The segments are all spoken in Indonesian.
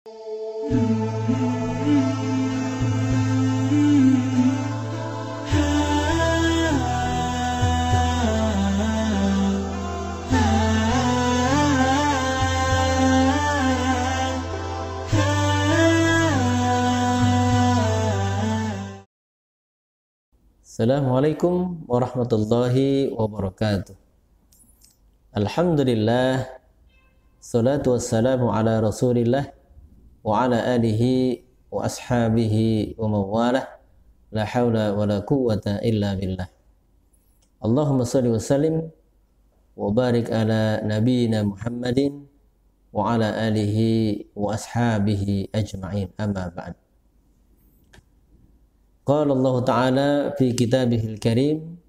Assalamualaikum warahmatullahi wabarakatuh. Alhamdulillah, salatu wassalamu ala rasulillah wa ala alihi wa ashabihi wa mawalah, la hawla wa la quwwata illa billah. Allahumma salli wa sallim wa barik ala nabiyyina Muhammadin wa ala alihi wa ashabihi ajma'in, amma ba'd. Qala Allah Ta'ala fi kitabihil karim,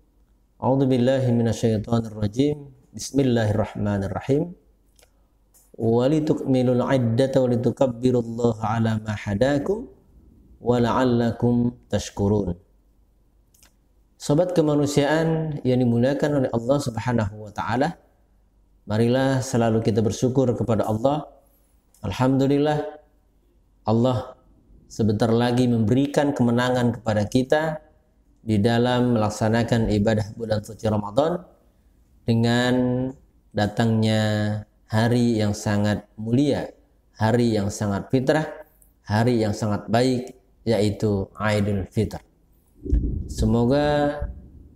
a'udzu billahi minasyaitonir rajim, bismillahirrahmanirrahim, wa litukmilul iddata wa litukabbirullaha ala ma hadakum wa la'allakum tashkurun. Sobat kemanusiaan yang dimuliakan oleh Allah Subhanahu wa Ta'ala, marilah selalu kita bersyukur kepada Allah. Alhamdulillah, Allah sebentar lagi memberikan kemenangan kepada kita di dalam melaksanakan ibadah bulan suci Ramadan dengan datangnya hari yang sangat mulia, hari yang sangat fitrah, hari yang sangat baik, yaitu Idul Fitr. Semoga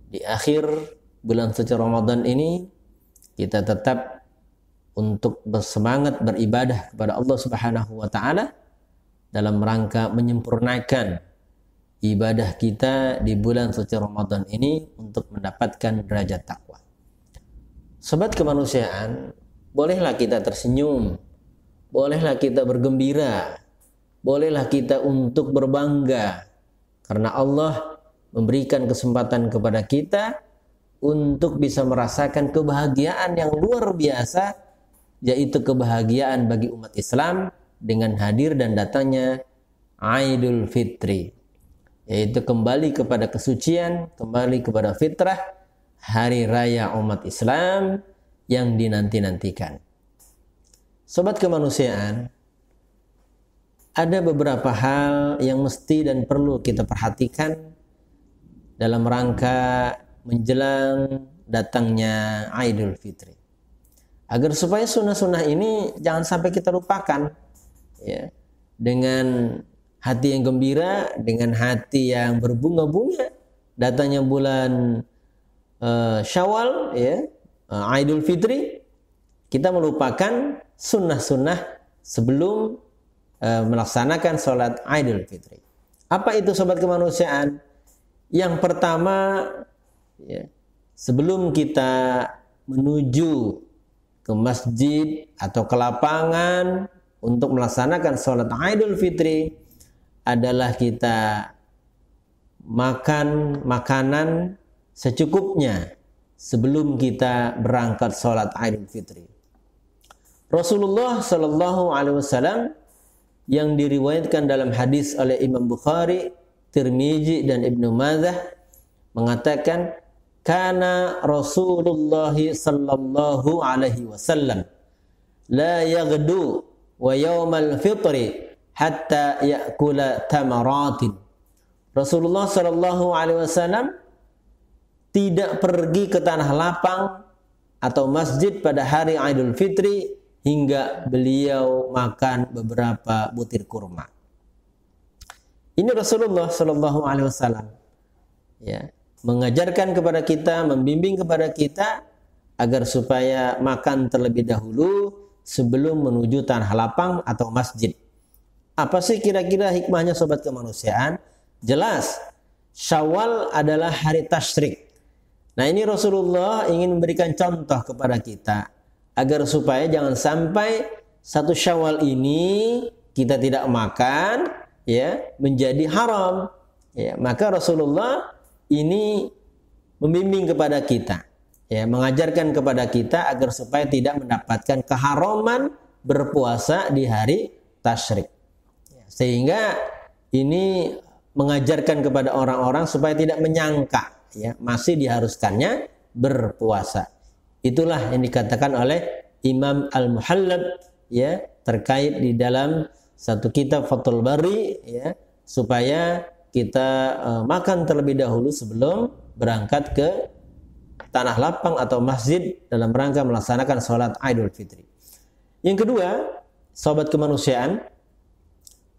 di akhir bulan suci Ramadan ini kita tetap untuk bersemangat beribadah kepada Allah Subhanahu wa Ta'ala dalam rangka menyempurnakan ibadah kita di bulan suci Ramadan ini untuk mendapatkan derajat takwa. Sobat kemanusiaan, bolehlah kita tersenyum, bolehlah kita bergembira, bolehlah kita untuk berbangga, karena Allah memberikan kesempatan kepada kita untuk bisa merasakan kebahagiaan yang luar biasa, yaitu kebahagiaan bagi umat Islam dengan hadir dan datangnya Idul Fitri, yaitu kembali kepada kesucian, kembali kepada fitrah, hari raya umat Islam yang dinanti-nantikan. Sobat kemanusiaan, ada beberapa hal yang mesti dan perlu kita perhatikan dalam rangka menjelang datangnya Idul Fitri, agar supaya sunnah-sunnah ini jangan sampai kita lupakan. Ya, dengan hati yang gembira, dengan hati yang berbunga-bunga, datangnya bulan Syawal, ya, Idul Fitri, kita melupakan sunnah-sunnah sebelum melaksanakan sholat Idul Fitri. Apa itu sobat kemanusiaan? Yang pertama, ya, sebelum kita menuju ke masjid atau ke lapangan untuk melaksanakan sholat Idul Fitri adalah kita makan makanan secukupnya sebelum kita berangkat sholat Idul Fitri. Rasulullah Shallallahu Alaihi Wasallam yang diriwayatkan dalam hadis oleh Imam Bukhari, Tirmizi dan Ibnu Majah mengatakan, kana Rasulullah Sallallahu Alaihi Wasallam la yaghdu wa yaumal fitri hatta ya'kula tamaratin. Rasulullah sallallahu alaihi wasallam tidak pergi ke tanah lapang atau masjid pada hari Idul Fitri hingga beliau makan beberapa butir kurma. Ini Rasulullah sallallahu alaihi wasallam, ya, mengajarkan kepada kita, membimbing kepada kita agar supaya makan terlebih dahulu sebelum menuju tanah lapang atau masjid. Apa sih kira-kira hikmahnya sobat kemanusiaan? Jelas, Syawal adalah hari tasyrik. Nah, ini Rasulullah ingin memberikan contoh kepada kita agar supaya jangan sampai satu Syawal ini kita tidak makan, ya, menjadi haram. Ya, maka Rasulullah ini membimbing kepada kita, ya, mengajarkan kepada kita agar supaya tidak mendapatkan keharaman berpuasa di hari tasyrik. Sehingga ini mengajarkan kepada orang-orang supaya tidak menyangka, ya, masih diharuskannya berpuasa. Itulah yang dikatakan oleh Imam Al-Muhallab, ya, terkait di dalam satu kitab Fathul Bari, ya, supaya kita makan terlebih dahulu sebelum berangkat ke tanah lapang atau masjid dalam rangka melaksanakan sholat Idul Fitri. Yang kedua, sobat kemanusiaan,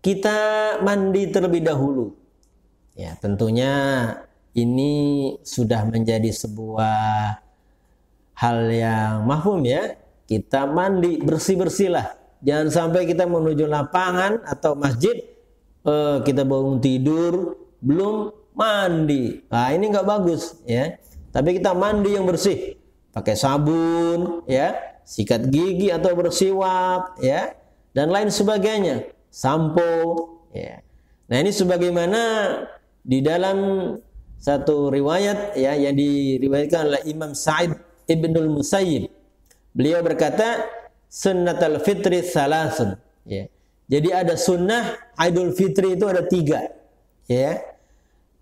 kita mandi terlebih dahulu. Ya, tentunya ini sudah menjadi sebuah hal yang mahfum, ya. Kita mandi, bersih-bersihlah. Jangan sampai kita menuju lapangan atau masjid, kita bangun tidur belum mandi. Nah, ini nggak bagus, ya. Tapi kita mandi yang bersih, pakai sabun, ya, sikat gigi atau bersiwak, ya, dan lain sebagainya, sampo, ya. Nah, ini sebagaimana di dalam satu riwayat, ya, yang diriwayatkan oleh Imam Sa'id Ibnul Musayyib. Beliau berkata, sunnatul fitri salasun, ya. Jadi ada sunnah Idul Fitri itu ada 3, ya.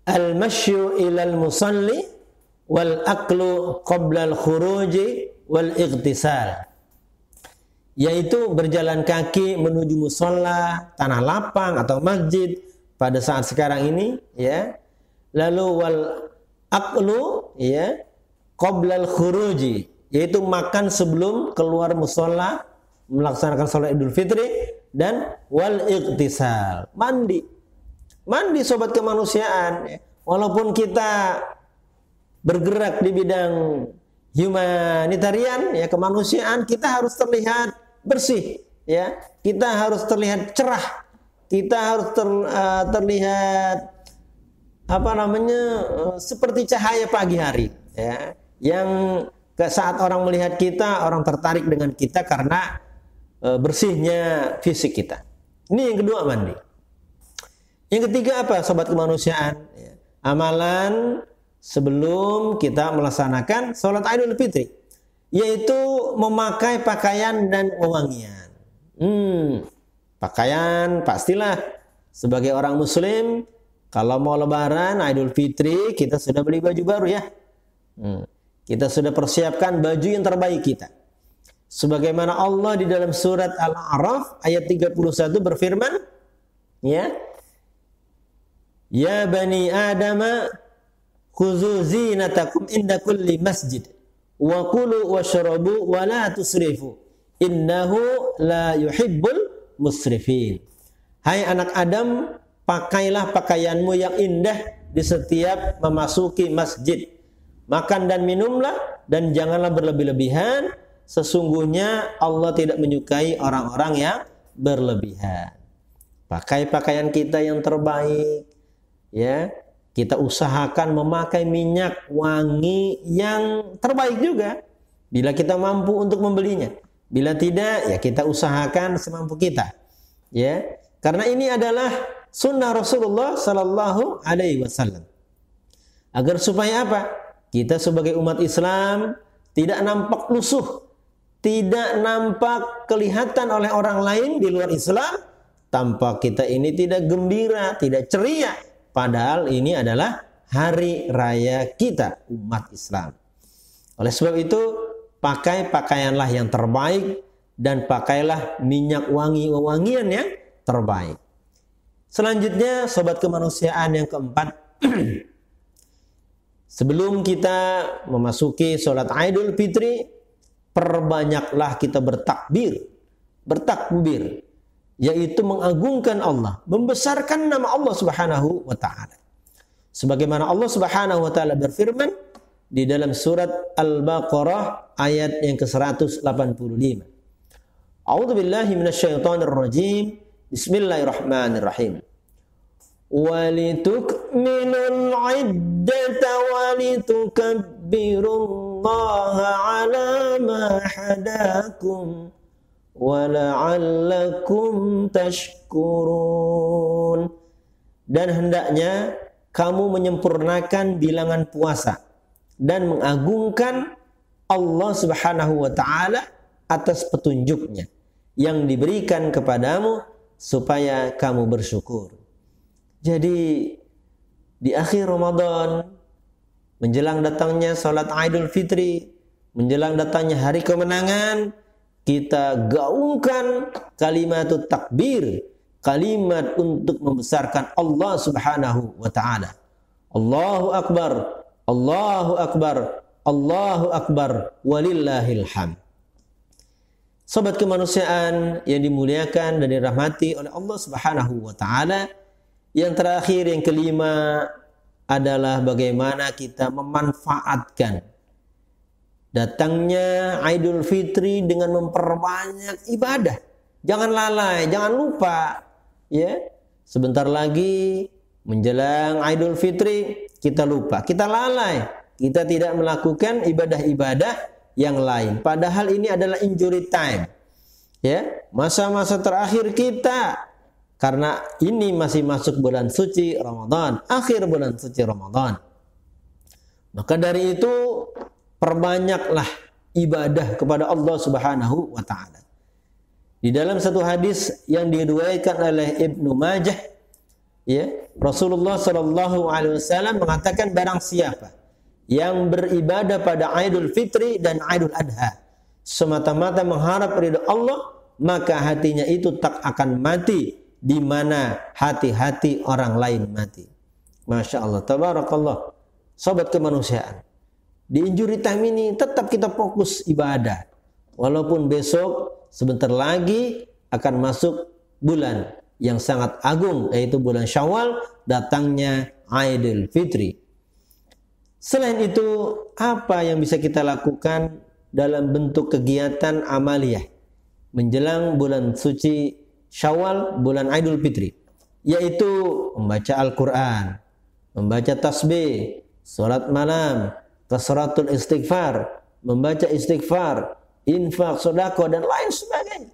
Al-masyu ilal musalli wal aklu qabla al-khuruji wal ightisal, yaitu berjalan kaki menuju musola, tanah lapang atau masjid pada saat sekarang ini, ya. Lalu wal aklu, ya, qabla al-khuruji, yaitu makan sebelum keluar musola melaksanakan sholat Idul Fitri, dan wal ightisal, mandi sobat kemanusiaan, ya. Walaupun kita bergerak di bidang humanitarian, ya, kemanusiaan, kita harus terlihat bersih, ya. Kita harus terlihat cerah. Kita harus terlihat seperti cahaya pagi hari, ya. Yang saat orang melihat kita, orang tertarik dengan kita karena bersihnya fisik kita. Ini yang kedua, mandi. Yang ketiga apa, sobat kemanusiaan? Ya. Amalan sebelum kita melaksanakan sholat Idul Fitri, yaitu memakai pakaian dan wewangian. Pakaian pastilah sebagai orang muslim, kalau mau lebaran Idul Fitri kita sudah beli baju baru, ya. Kita sudah persiapkan baju yang terbaik kita. Sebagaimana Allah di dalam surat Al-A'raf ayat 31 berfirman, ya, ya bani Adama khuzu zinatakum inda kulli masjid wa kulu washrabu wa la tusrifu innahu la yuhibbul musrifin. Hai anak Adam, pakailah pakaianmu yang indah di setiap memasuki masjid. Makan dan minumlah dan janganlah berlebih-lebihan. Sesungguhnya Allah tidak menyukai orang-orang yang berlebihan. Pakai pakaian kita yang terbaik, ya. Kita usahakan memakai minyak wangi yang terbaik juga bila kita mampu untuk membelinya. Bila tidak, ya kita usahakan semampu kita, ya. Karena ini adalah sunnah Rasulullah sallallahu alaihi wasallam. Agar supaya apa? Kita sebagai umat Islam tidak nampak lusuh, tidak nampak kelihatan oleh orang lain di luar Islam, tampak kita ini tidak gembira, tidak ceria. Padahal ini adalah hari raya kita, umat Islam. Oleh sebab itu, pakai pakaianlah yang terbaik dan pakailah minyak wangi-wangian yang terbaik. Selanjutnya, sobat kemanusiaan yang keempat, sebelum kita memasuki sholat Idul Fitri, perbanyaklah kita bertakbir, yaitu mengagungkan Allah, membesarkan nama Allah Subhanahu wa taala. Sebagaimana Allah Subhanahu wa taala berfirman di dalam surat Al-Baqarah ayat yang ke-185. A'udzu billahi minasyaitonir rajim. Bismillahirrahmanirrahim. Walitukmilul 'iddata walitukabbirullaha 'ala ma hadakum وَلَعَلَّكُمْ تَشْكُرُونَ. Dan hendaknya kamu menyempurnakan bilangan puasa dan mengagungkan Allah Subhanahu wa taala atas petunjuknya yang diberikan kepadamu supaya kamu bersyukur. Jadi di akhir Ramadan, menjelang datangnya salat Idul Fitri, menjelang datangnya hari kemenangan, kita gaungkan kalimat takbir, kalimat untuk membesarkan Allah Subhanahu wa taala. Allahu akbar, Allahu akbar, Allahu akbar, walillahil hamd. Sobat kemanusiaan yang dimuliakan dan dirahmati oleh Allah Subhanahu wa taala, yang terakhir, yang kelima adalah bagaimana kita memanfaatkan datangnya Idul Fitri dengan memperbanyak ibadah. Jangan lalai, jangan lupa, ya. Sebentar lagi menjelang Idul Fitri kita lupa, kita lalai, kita tidak melakukan ibadah-ibadah yang lain. Padahal ini adalah injury time, ya, masa-masa terakhir kita, karena ini masih masuk bulan suci Ramadan, akhir bulan suci Ramadan. Maka dari itu perbanyaklah ibadah kepada Allah Subhanahu wa taala. Di dalam satu hadis yang diriwayatkan oleh Ibnu Majah, ya, Rasulullah sallallahu alaihi wasallam mengatakan, barang siapa yang beribadah pada Idul Fitri dan Idul Adha semata-mata mengharap ridha Allah, maka hatinya itu tak akan mati di mana hati-hati orang lain mati. Masya Allah, tabarakallah. Sobat kemanusiaan, di injury time ini tetap kita fokus ibadah. Walaupun besok sebentar lagi akan masuk bulan yang sangat agung, yaitu bulan Syawal, datangnya Idul Fitri. Selain itu, apa yang bisa kita lakukan dalam bentuk kegiatan amaliyah menjelang bulan suci Syawal, bulan Idul Fitri? Yaitu membaca Al-Quran, membaca tasbih, salat malam, kasratul istighfar, membaca istighfar, infak, sedekah, dan lain sebagainya.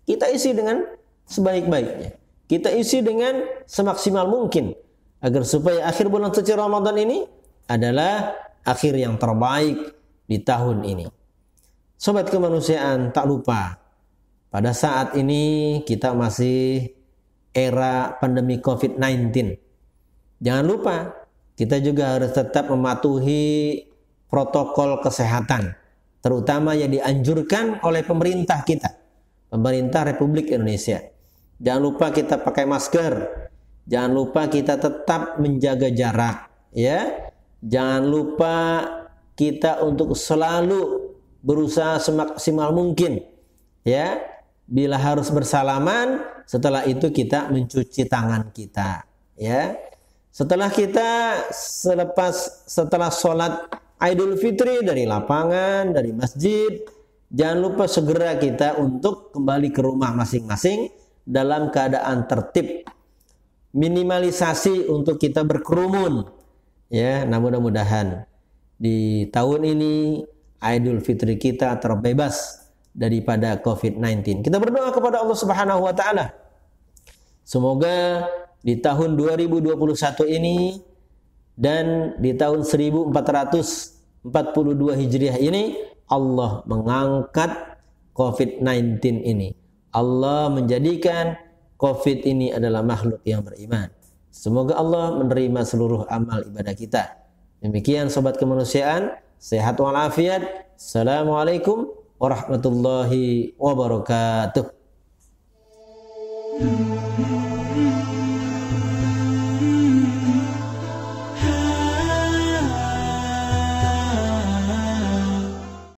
Kita isi dengan sebaik-baiknya. Kita isi dengan semaksimal mungkin agar supaya akhir bulan suci Ramadan ini adalah akhir yang terbaik di tahun ini. Sobat kemanusiaan, tak lupa pada saat ini kita masih era pandemi COVID-19. Jangan lupa kita juga harus tetap mematuhi protokol kesehatan, terutama yang dianjurkan oleh pemerintah kita, pemerintah Republik Indonesia. Jangan lupa kita pakai masker, jangan lupa kita tetap menjaga jarak, ya. Jangan lupa kita untuk selalu berusaha semaksimal mungkin, ya. Bila harus bersalaman, setelah itu kita mencuci tangan kita, ya. Setelah sholat Idul Fitri dari lapangan, dari masjid, jangan lupa segera kita untuk kembali ke rumah masing-masing dalam keadaan tertib. Minimalisasi untuk kita berkerumun, ya. Namun mudah-mudahan di tahun ini Idul Fitri kita terbebas daripada COVID-19. Kita berdoa kepada Allah Subhanahu wa taala. Semoga di tahun 2021 ini dan di tahun 1442 Hijriah ini Allah mengangkat COVID-19 ini. Allah menjadikan COVID ini adalah makhluk yang beriman. Semoga Allah menerima seluruh amal ibadah kita. Demikian sobat kemanusiaan, sehat walafiat. Assalamualaikum warahmatullahi wabarakatuh.